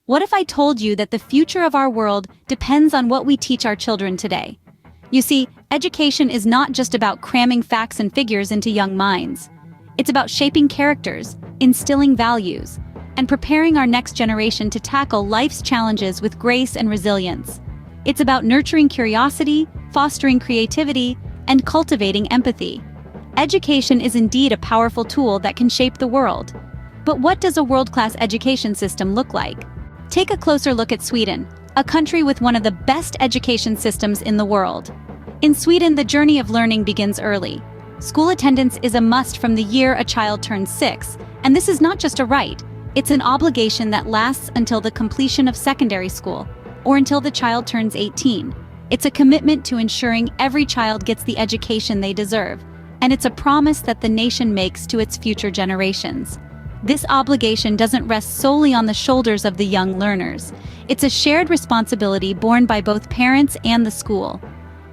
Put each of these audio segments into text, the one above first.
What if I told you that the future of our world depends on what we teach our children today? You see, education is not just about cramming facts and figures into young minds. It's about shaping characters, instilling values, and preparing our next generation to tackle life's challenges with grace and resilience. It's about nurturing curiosity, fostering creativity, and cultivating empathy. Education is indeed a powerful tool that can shape the world. But what does a world-class education system look like? Take a closer look at Sweden, a country with one of the best education systems in the world. In Sweden, the journey of learning begins early. School attendance is a must from the year a child turns 6, and this is not just a right, it's an obligation that lasts until the completion of secondary school, or until the child turns 18. It's a commitment to ensuring every child gets the education they deserve, and it's a promise that the nation makes to its future generations. This obligation doesn't rest solely on the shoulders of the young learners. It's a shared responsibility borne by both parents and the school.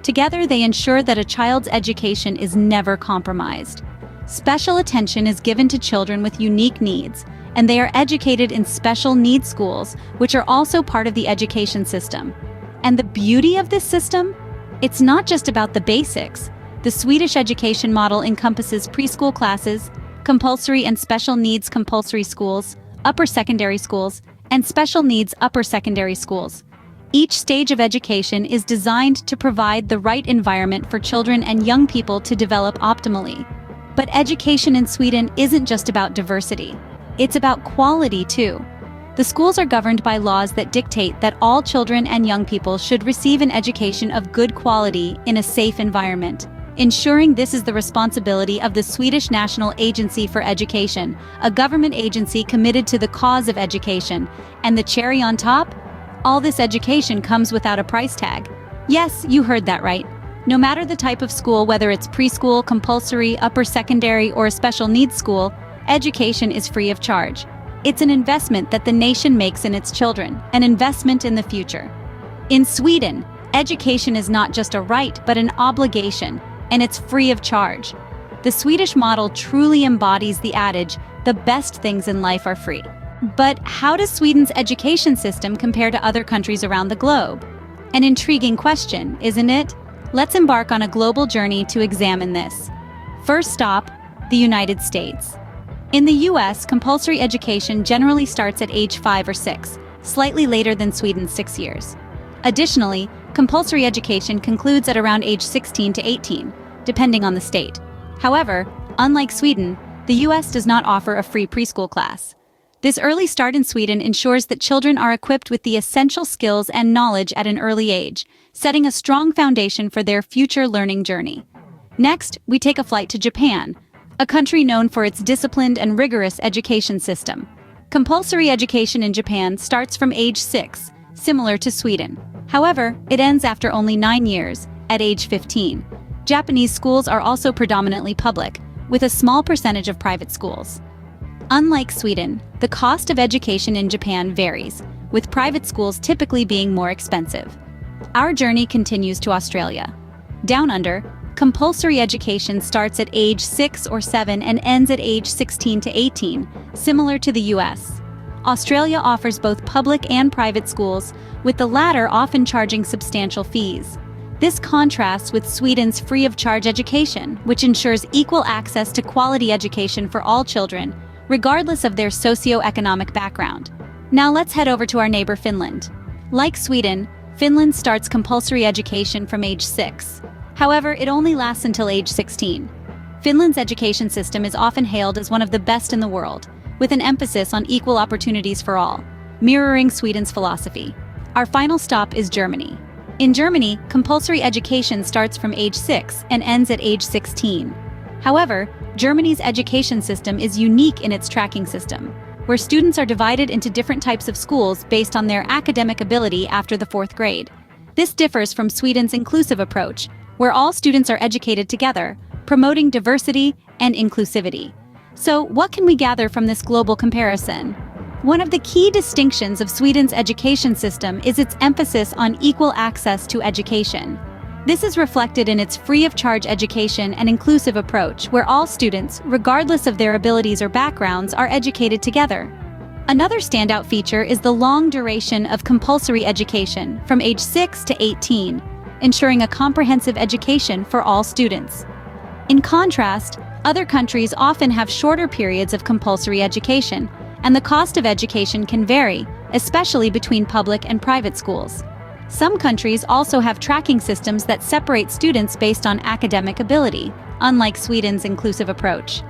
Together, they ensure that a child's education is never compromised. Special attention is given to children with unique needs, and they are educated in special needs schools, which are also part of the education system. And the beauty of this system? It's not just about the basics. The Swedish education model encompasses preschool classes, compulsory and special needs compulsory schools, upper secondary schools, and special needs upper secondary schools. Each stage of education is designed to provide the right environment for children and young people to develop optimally. But education in Sweden isn't just about diversity. It's about quality too. The schools are governed by laws that dictate that all children and young people should receive an education of good quality in a safe environment. Ensuring this is the responsibility of the Swedish National Agency for Education, a government agency committed to the cause of education. And the cherry on top? All this education comes without a price tag. Yes, you heard that right. No matter the type of school, whether it's preschool, compulsory, upper secondary, or a special needs school, education is free of charge. It's an investment that the nation makes in its children, an investment in the future. In Sweden, education is not just a right, but an obligation, and it's free of charge. The Swedish model truly embodies the adage, the best things in life are free. But how does Sweden's education system compare to other countries around the globe? An intriguing question, isn't it? Let's embark on a global journey to examine this. First stop, the United States. In the US, compulsory education generally starts at age 5 or 6, slightly later than Sweden's 6 years. Additionally, compulsory education concludes at around age 16 to 18, depending on the state. However, unlike Sweden, the US does not offer a free preschool class. This early start in Sweden ensures that children are equipped with the essential skills and knowledge at an early age, setting a strong foundation for their future learning journey. Next, we take a flight to Japan, a country known for its disciplined and rigorous education system. Compulsory education in Japan starts from age 6, similar to Sweden. However, it ends after only 9 years, at age 15. Japanese schools are also predominantly public, with a small percentage of private schools. Unlike Sweden, the cost of education in Japan varies, with private schools typically being more expensive. Our journey continues to Australia. Down under, compulsory education starts at age 6 or 7 and ends at age 16 to 18, similar to the US. Australia offers both public and private schools, with the latter often charging substantial fees. This contrasts with Sweden's free-of-charge education, which ensures equal access to quality education for all children, regardless of their socio-economic background. Now let's head over to our neighbor Finland. Like Sweden, Finland starts compulsory education from age 6. However, it only lasts until age 16. Finland's education system is often hailed as one of the best in the world, with an emphasis on equal opportunities for all, mirroring Sweden's philosophy. Our final stop is Germany. In Germany, compulsory education starts from age 6 and ends at age 16. However, Germany's education system is unique in its tracking system, where students are divided into different types of schools based on their academic ability after the 4th grade. This differs from Sweden's inclusive approach, where all students are educated together, promoting diversity and inclusivity. So, what can we gather from this global comparison? One of the key distinctions of Sweden's education system is its emphasis on equal access to education. This is reflected in its free-of-charge education and inclusive approach, where all students, regardless of their abilities or backgrounds, are educated together. Another standout feature is the long duration of compulsory education from age 6 to 18, ensuring a comprehensive education for all students. In contrast, other countries often have shorter periods of compulsory education, and the cost of education can vary, especially between public and private schools. Some countries also have tracking systems that separate students based on academic ability, unlike Sweden's inclusive approach.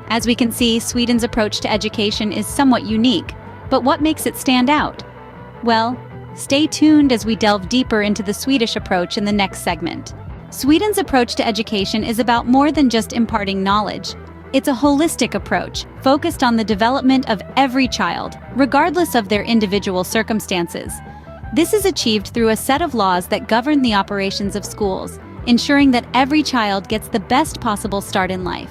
As we can see, Sweden's approach to education is somewhat unique, but what makes it stand out? Well, stay tuned as we delve deeper into the Swedish approach in the next segment. Sweden's approach to education is about more than just imparting knowledge. It's a holistic approach, focused on the development of every child, regardless of their individual circumstances. This is achieved through a set of laws that govern the operations of schools, ensuring that every child gets the best possible start in life.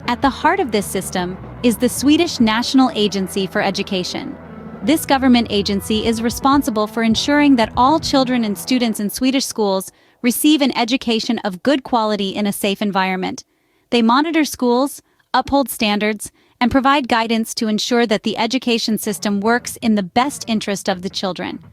At the heart of this system is the Swedish National Agency for Education. This government agency is responsible for ensuring that all children and students in Swedish schools receive an education of good quality in a safe environment. They monitor schools, uphold standards, and provide guidance to ensure that the education system works in the best interest of the children.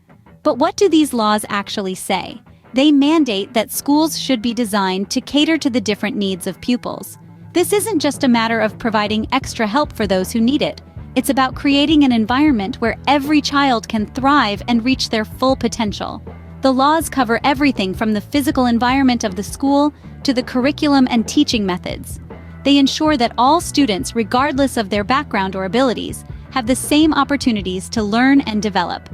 But what do these laws actually say? They mandate that schools should be designed to cater to the different needs of pupils. This isn't just a matter of providing extra help for those who need it. It's about creating an environment where every child can thrive and reach their full potential. The laws cover everything from the physical environment of the school to the curriculum and teaching methods. They ensure that all students, regardless of their background or abilities, have the same opportunities to learn and develop.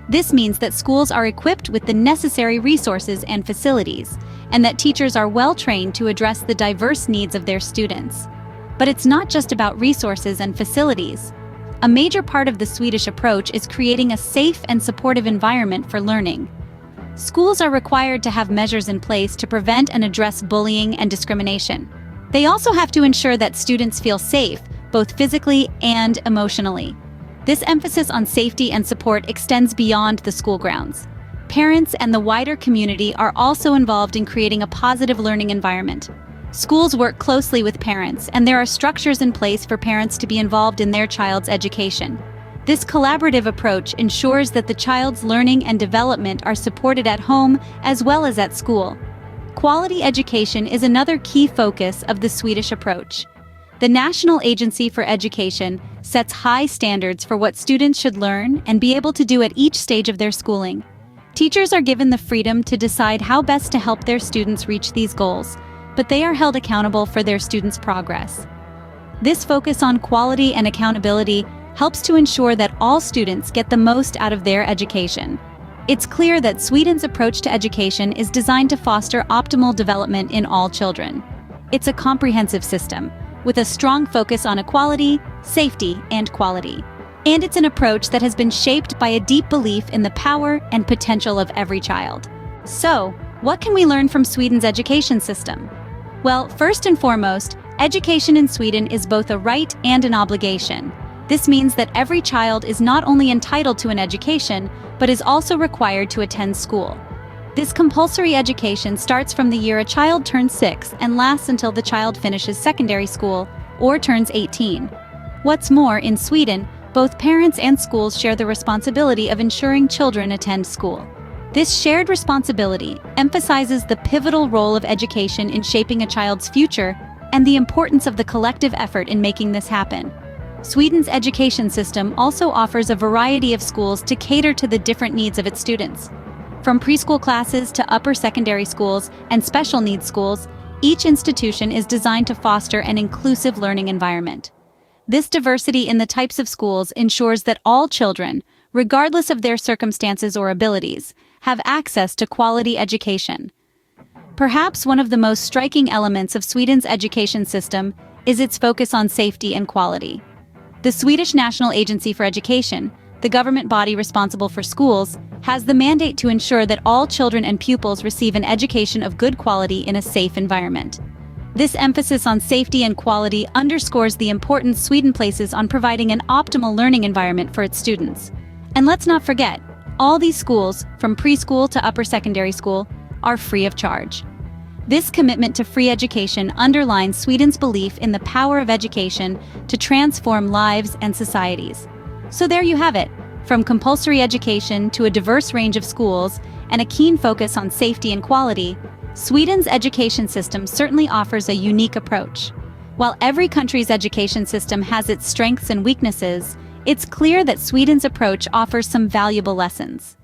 This means that schools are equipped with the necessary resources and facilities, and that teachers are well trained to address the diverse needs of their students. But it's not just about resources and facilities. A major part of the Swedish approach is creating a safe and supportive environment for learning. Schools are required to have measures in place to prevent and address bullying and discrimination. They also have to ensure that students feel safe, both physically and emotionally. This emphasis on safety and support extends beyond the school grounds. Parents and the wider community are also involved in creating a positive learning environment. Schools work closely with parents, and there are structures in place for parents to be involved in their child's education. This collaborative approach ensures that the child's learning and development are supported at home as well as at school. Quality education is another key focus of the Swedish approach. The National Agency for Education sets high standards for what students should learn and be able to do at each stage of their schooling. Teachers are given the freedom to decide how best to help their students reach these goals, but they are held accountable for their students' progress. This focus on quality and accountability helps to ensure that all students get the most out of their education. It's clear that Sweden's approach to education is designed to foster optimal development in all children. It's a comprehensive system, with a strong focus on equality, safety, and quality. And it's an approach that has been shaped by a deep belief in the power and potential of every child. So, what can we learn from Sweden's education system? Well, first and foremost, education in Sweden is both a right and an obligation. This means that every child is not only entitled to an education, but is also required to attend school. This compulsory education starts from the year a child turns 6 and lasts until the child finishes secondary school or turns 18. What's more, in Sweden, both parents and schools share the responsibility of ensuring children attend school. This shared responsibility emphasizes the pivotal role of education in shaping a child's future and the importance of the collective effort in making this happen. Sweden's education system also offers a variety of schools to cater to the different needs of its students. From preschool classes to upper secondary schools and special needs schools, each institution is designed to foster an inclusive learning environment. This diversity in the types of schools ensures that all children, regardless of their circumstances or abilities, have access to quality education. Perhaps one of the most striking elements of Sweden's education system is its focus on safety and quality. The Swedish National Agency for Education, the government body responsible for schools, has the mandate to ensure that all children and pupils receive an education of good quality in a safe environment. This emphasis on safety and quality underscores the importance Sweden places on providing an optimal learning environment for its students. And let's not forget, all these schools, from preschool to upper secondary school, are free of charge. This commitment to free education underlines Sweden's belief in the power of education to transform lives and societies. So there you have it. From compulsory education to a diverse range of schools and a keen focus on safety and quality, Sweden's education system certainly offers a unique approach. While every country's education system has its strengths and weaknesses, it's clear that Sweden's approach offers some valuable lessons.